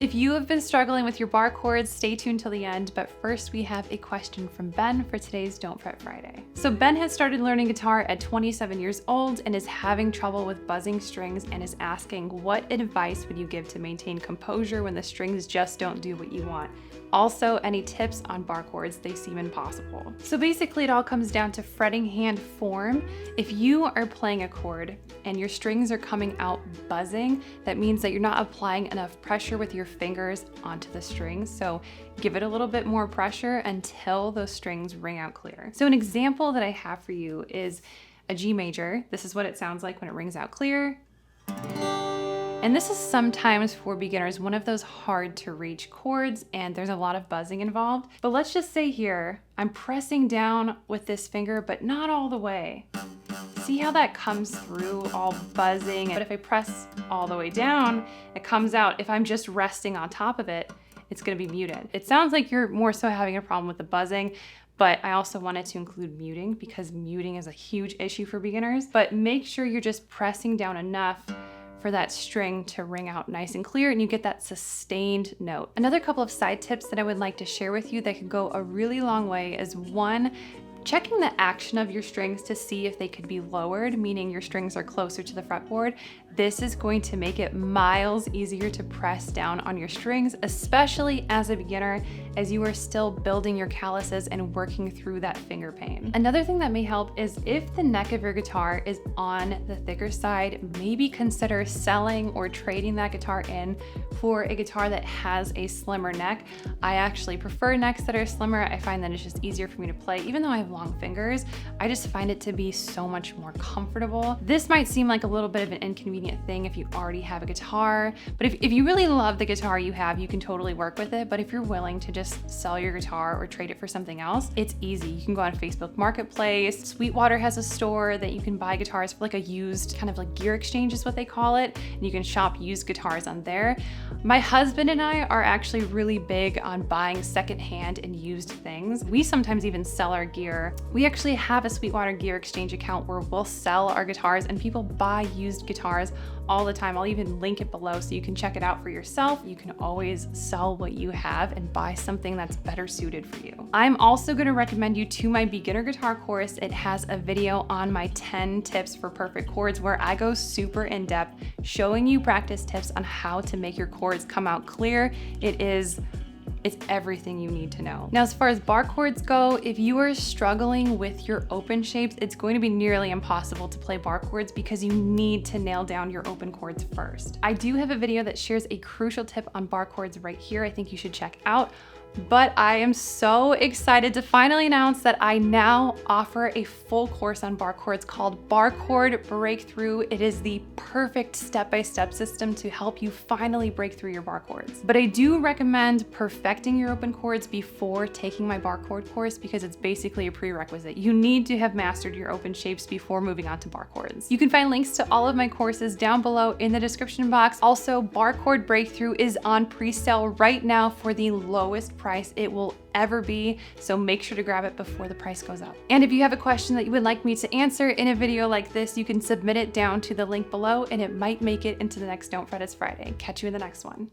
If you have been struggling with your bar chords, stay tuned till the end, but first we have a question from Ben for today's Don't Fret Friday. So Ben has started learning guitar at 27 years old and is having trouble with buzzing strings and is asking, what advice would you give to maintain composure when the strings just don't do what you want? Also, any tips on bar chords? They seem impossible. So basically it all comes down to fretting hand form. If you are playing a chord and your strings are coming out buzzing, that means that you're not applying enough pressure with your fingers onto the strings. So give it a little bit more pressure until those strings ring out clear. So an example that I have for you is a G major. This is what it sounds like when it rings out clear. And this is sometimes for beginners one of those hard to reach chords and there's a lot of buzzing involved. But let's just say here, I'm pressing down with this finger, but not all the way. See how that comes through all buzzing? But if I press all the way down, it comes out. If I'm just resting on top of it, it's gonna be muted. It sounds like you're more so having a problem with the buzzing, but I also wanted to include muting because muting is a huge issue for beginners. But make sure you're just pressing down enough for that string to ring out nice and clear and you get that sustained note. Another couple of side tips that I would like to share with you that could go a really long way is one, checking the action of your strings to see if they could be lowered, meaning your strings are closer to the fretboard. This is going to make it miles easier to press down on your strings, especially as a beginner, as you are still building your calluses and working through that finger pain. Another thing that may help is if the neck of your guitar is on the thicker side, maybe consider selling or trading that guitar in for a guitar that has a slimmer neck. I actually prefer necks that are slimmer. I find that it's just easier for me to play. Even though I have long fingers, I just find it to be so much more comfortable. This might seem like a little bit of an inconvenient thing if you already have a guitar, but if you really love the guitar you have, you can totally work with it. But if you're willing to just sell your guitar or trade it for something else, it's easy. You can go on Facebook Marketplace. Sweetwater has a store that you can buy guitars for like a used, kind of like gear exchange is what they call it, and you can shop used guitars on there. My husband and I are actually really big on buying secondhand and used things. We sometimes even sell our gear. We actually have a Sweetwater gear exchange account where we'll sell our guitars and people buy used guitars all the time. I'll even link it below so you can check it out for yourself. You can always sell what you have and buy something that's better suited for you. I'm also going to recommend you to my beginner guitar course. It has a video on my 10 tips for perfect chords where I go super in depth showing you practice tips on how to make your chords come out clear. It's everything you need to know. Now, as far as bar chords go, if you are struggling with your open shapes, it's going to be nearly impossible to play bar chords because you need to nail down your open chords first. I do have a video that shares a crucial tip on bar chords right here. I think you should check out. But I am so excited to finally announce that I now offer a full course on bar chords called Bar Chord Breakthrough. It is the perfect step-by-step system to help you finally break through your bar chords. But I do recommend perfecting your open chords before taking my bar chord course because it's basically a prerequisite. You need to have mastered your open shapes before moving on to bar chords. You can find links to all of my courses down below in the description box. Also, Bar Chord Breakthrough is on pre-sale right now for the lowest price it will ever be, so make sure to grab it before the price goes up. And if you have a question that you would like me to answer in a video like this, you can submit it down to the link below and it might make it into the next Don't Fret It's Friday. Catch you in the next one.